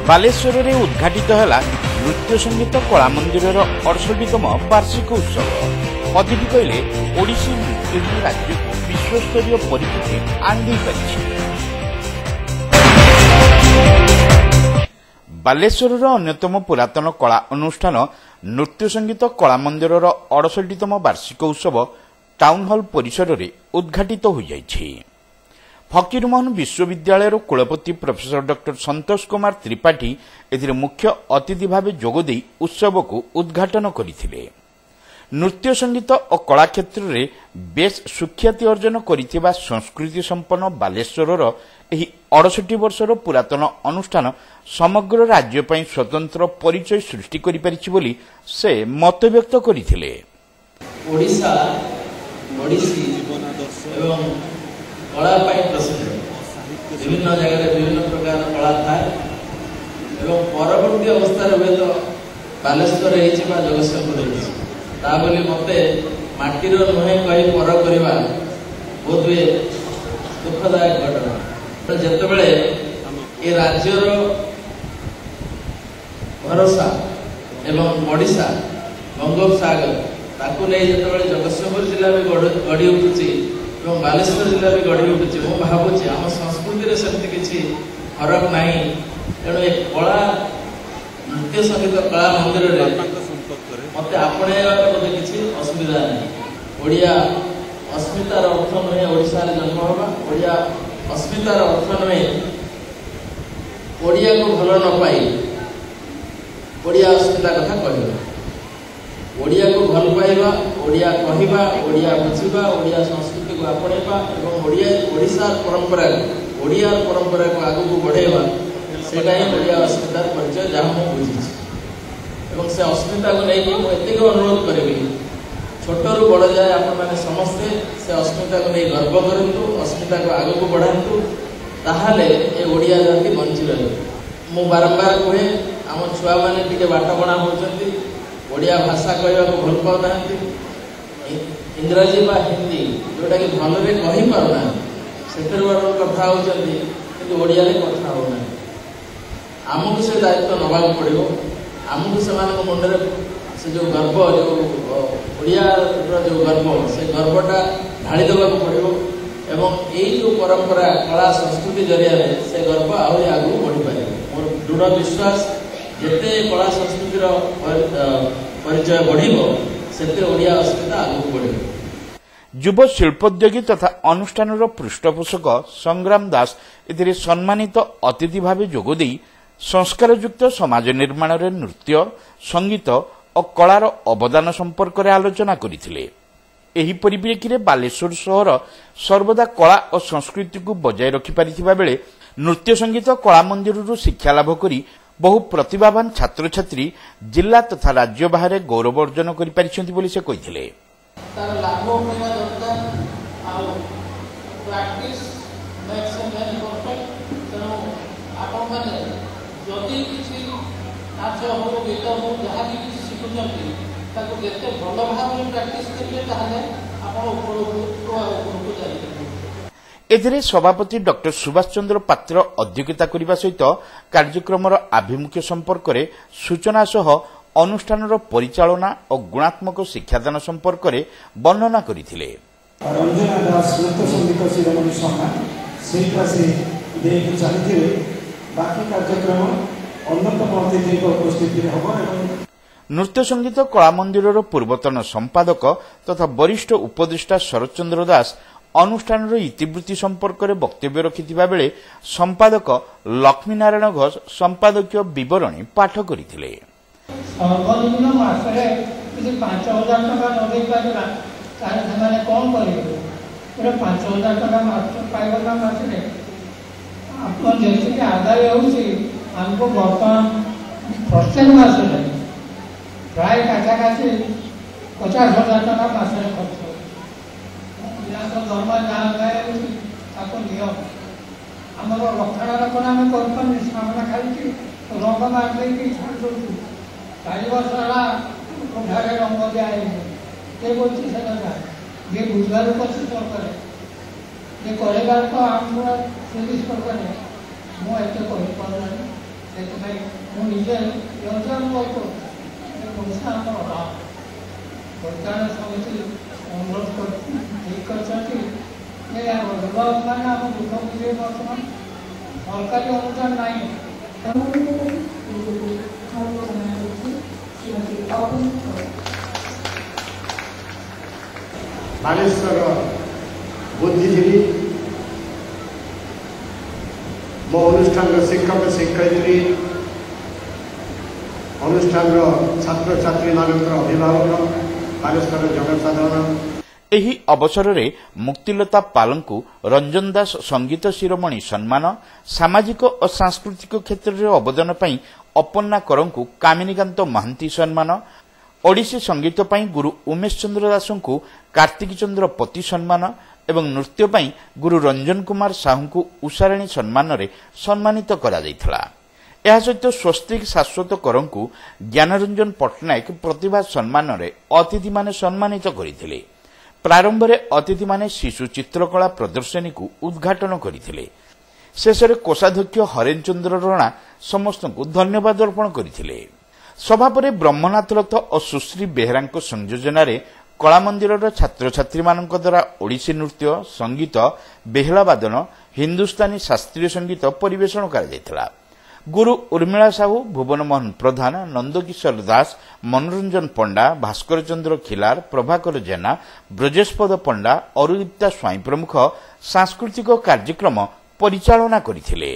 बालेश्वर में उद्घाटित है नृत्य संगीत कला मंदिर 68तम वार्षिक उत्सव। अतिथि कहले ओडिसी नृत्य राज्य को विश्वस्तरीय परिचिति आनी बालेश्वर अन्यतम पुरातन कला अनुष्ठान नृत्य संगीत कला मंदिर 68तम वार्षिक उत्सव टाउन हॉल परिसर में उद्घाटित हो जाइछि। फकीरमोहन विश्वविद्यालय कुलपति प्रोफेसर डॉक्टर संतोष कुमार त्रिपाठी एथिरे मुख्य अतिथि भाव जोगदे उत्सव को उद्घाटन करथिले। नृत्य संगीत और कला क्षेत्र में बेस सुख्याति अर्जन करिथिबा संस्कृति संपन्न बालेश्वरर एही 68 वर्षर पुरातन अनुष्ठान समग्र राज्य पई स्वतंत्र परिचय सृष्टि करि परिछि बोली से मत व्यक्त करथिले। ओडिशा ओडिसी एवं कला प्रसिद्ध विभिन्न जगह विभिन्न प्रकार कला थाए एवं परवर्ती अवस्था हुए तो बालेश्वर जगतसिंहपुर मते माटीर नुहे कही पर करवा बहुत हुए दुखदायक घटना। जितेबले ये राज्यर भरोसा एवं ओडिशा बंगोपसागर ताकू नहीं जितेबाला जगतसिंहपुर जिला में गढ़ी उठुची एवं बालेश्वर जिला भी गढ़ी उठुची मु भावुची आम संस्कृति सेमती किसी फरक नहीं। तेणु एक कला नृत्य संगीत कला मंदिर मत आपणे किसी असुविधा नहीं। ओडिया अस्मितार अर्थ नुहे ओडिशा जन्म होगा, ओडिया अस्मितार अर्थ नुहे ओडिया को भल न पाई ओडिया अस्मिता कथा कह। ओडिया को भल पाइबा, ओडिया कहवा, ओडिया बुझा, ओडिया संस्कृति को आपणेबा और ओडिशा परंपरा को आगू को बढ़ेबा सेटा ही ओडिया अस्मितार परिचय जहाँ मुझे बुझी एवं से अस्मिता को लेकिन मुझे अनुरोध करी छोटू बड़ जाए आपण मैंने समस्ते से अस्मिता को नहीं गर्व करूँ, अस्मिता को आग को बढ़ातु ताहले ए ओडिया जाति बंची रहे। मु बारंबार कहे आम छुआ मैंने टे बाटबणा होती ओडिया भाषा कहवा को भल पाऊना इंग्राजी बा हिंदी जोटा कि भलरे कही पारना से कथा होती कि ओडिया कथा होना। आमको से दायित्व नवाक पड़ो। आमको से मुंडे से जो गर्व जो ओडिया जो गर्व से गर्वटा ढाड़ी देवा पड़ो एवं यही जो परंपरा कला संस्कृति जरिया से गर्व आहरी आगू बढ़ी पारे। मोर दृढ़ विश्वास जिते कला संस्कृतिर परिचय बढ़िबो सेते ओडिया अस्मिता आगू बढ़िबो। युव शिल्पोद्योगी तथा अनुष्ठान पृष्ठपोषक संग्राम दास एथिरे सम्मानित अतिथि भाव जोगदे संस्कारयुक्त समाज निर्माण रे नृत्य संगीत और कलार अवदान संपर्क में आलोचना करथिले। एही परिप्रेक्षी बालेश्वर शहर सर्वदा कला और संस्कृति को बजाय रखि पारिथिबा बेले नृत्य संगीत कला मंदिर शिक्षा लाभ करी बहु प्रतिभावान छात्र छात्री जिला तथा राज्य बाहर गौरव अर्जन करि पारिछन्ति बोली से कहिथिले। तार लाभ होइबा दरकार आ practice makes a man perfect. तेणु आपण माने जदि किसी नाच हो गीत हो जहाँ भी किसी शिखुଛନ୍ତି ताको जेते भल भाव में प्रैक्टिस करिवे ताहले आपण उपरको जाइबे। एथिरे सभापति डॉक्टर सुभाष चंद्र पात्र अध्यक्षता करने सहित कार्यक्रम आभिमुख्य संपर्क में सूचना सह अनुष्ठान परिचालना और गुणात्मक शिक्षादान संपर्क में वर्णना करथिले। रंजना दास नृत्य संगीत शिरोमणि सम्मान से देख चलते बाकी कार्यक्रम अन्यतम अतिथि उपस्थित हम। नृत्य संगीत कला मंदिर पूर्वतन संपादक तथा वरिष्ठ उपदेष्टा शरद चंद्र दास अनुष्ठान इतिवृत्ति संपर्क में वक्तव्य रखिथिबा बेले संपादक लक्ष्मी नारायण घोष संपादकीय विवरणी पाठ करथिले। सर्वनिम्न मासरे किसी 5000 टका न दे पाइबा तारे ସେମାନେ कोन करिवे पूरा 5000 टका मास्टर पाइबा मासरे आपण जेति आदाय होउसी हमको वर्तमान प्रत्येक मासरे प्राय काचा काची 50000 टका मासरे खर्च धर्म जहाँ गाय आपको नियम आम रक्षणाबेक्षण आम कर खाई रंग मारिदे छाड़ दौ 4 वर्ष है रंग दिखाई किए बोलती से ये बुझार अच्छी सरकार ये करार तो आम सरकार मुझे कहीपारा से ମୁଁ ନିଜେ ପଇସା ଆମର ଅଭାବ ପରିଚାଳନା ସମିତି ଅନୁରୋଧ କରିଛନ୍ତି ଯେ ଅଭିଭାବକମାନେ ଆମ ଦୁଃଖ ବୁଝିବେ। ବର୍ତ୍ତମାନ ସରକାରୀ ଅନୁଦାନ ନାହିଁ। ବାଲେଶ୍ୱର ବୁଦ୍ଧିଜୀବୀ ମୋ ଅନୁଷ୍ଠାନର ଶିକ୍ଷକ ଶିକ୍ଷୟିତ୍ରୀ ଅନୁଷ୍ଠାନର ଛାତ୍ରଛାତ୍ରୀମାନଙ୍କର ଅଭିଭାବକ ବାଲେଶ୍ୱର ଜନସାଧାରଣ ଏହି ଅବସରରେ ମୁକ୍ତିଲତା ପାଲଙ୍କୁ ରଞ୍ଜନ ଦାସ ସଙ୍ଗୀତ ଶିରୋମଣି ସମ୍ମାନ, ସାମାଜିକ ଓ ସାଂସ୍କୃତିକ କ୍ଷେତ୍ରରେ ଅବଦାନ ପାଇଁ ଅପର୍ଣ୍ଣା କରଙ୍କୁ କାମିନୀକାନ୍ତ ମହାନ୍ତି ସମ୍ମାନ, ଓଡ଼ିଶୀ ସଙ୍ଗୀତ ପାଇଁ ଗୁରୁ ଉମେଶ ଚନ୍ଦ୍ର ଦାସଙ୍କୁ କାର୍ତ୍ତିକ ଚନ୍ଦ୍ର ପତି ସମ୍ମାନ ଏବଂ ନୃତ୍ୟ ପାଇଁ ଗୁରୁ ରଞ୍ଜନ କୁମାର ସାହୁଙ୍କୁ ଉଷାରାଣୀ ସମ୍ମାନରେ ସମ୍ମାନିତ କରାଯାଇଥିଲା। ଏହା ସହିତ ସ୍ୱସ୍ତିକ ଶାଶ୍ୱତ କରଙ୍କୁ ଜ୍ଞାନରଞ୍ଜନ ପଟ୍ଟନାୟକ ପ୍ରତିଭା ସମ୍ମାନରେ ଅତିଥିମାନେ ସମ୍ମାନିତ କରିଥିଲେ। ପ୍ରାରମ୍ଭରେ ଅତିଥିମାନେ ଶିଶୁ ଚିତ୍ରକଳା ପ୍ରଦର୍ଶନୀକୁ ଉଦ୍ଘାଟନ କରିଥିଲେ। ଶେଷରେ କୋଷାଧ୍ୟକ୍ଷ ହରେନ ଚନ୍ଦ୍ର ରଣା ସମସ୍ତଙ୍କୁ ଧନ୍ୟବାଦ ଅର୍ପଣ କରିଥିଲେ। ସଭା ପରେ ବ୍ରହ୍ମନାଥ ରଥ ଓ ସୁଶ୍ରୀ ବେହେରାଙ୍କ ସଂଯୋଜନାରେ କଳାମନ୍ଦିରର ଛାତ୍ରଛାତ୍ରୀମାନଙ୍କ ଦ୍ୱାରା ଓଡ଼ିଶୀ ନୃତ୍ୟ, ସଙ୍ଗୀତ, ବେହେଲା ବାଦନ, ହିନ୍ଦୁସ୍ତାନୀ ଶାସ୍ତ୍ରୀୟ ସଙ୍ଗୀତ ପରିବେଷଣ କରାଯାଇଥିଲା। ଗୁରୁ ଉର୍ମିଳା ସାହୁ, ଭୁବନ ମୋହନ ପ୍ରଧାନ, ନନ୍ଦକିଶୋର ଦାସ, ମନୋରଞ୍ଜନ ପଣ୍ଡା, ଭାସ୍କର ଚନ୍ଦ୍ର ଖିଲାର, ପ୍ରଭାକର ଜେନା, ବ୍ରଜେଶପଦ ପଣ୍ଡା, ଅରୁଦୀପ୍ତା ସ୍ୱାଇଁ ପ୍ରମୁଖ ସାଂସ୍କୃତିକ କାର୍ଯ୍ୟକ୍ରମ ପରିଚାଳନା କରିଥିଲେ।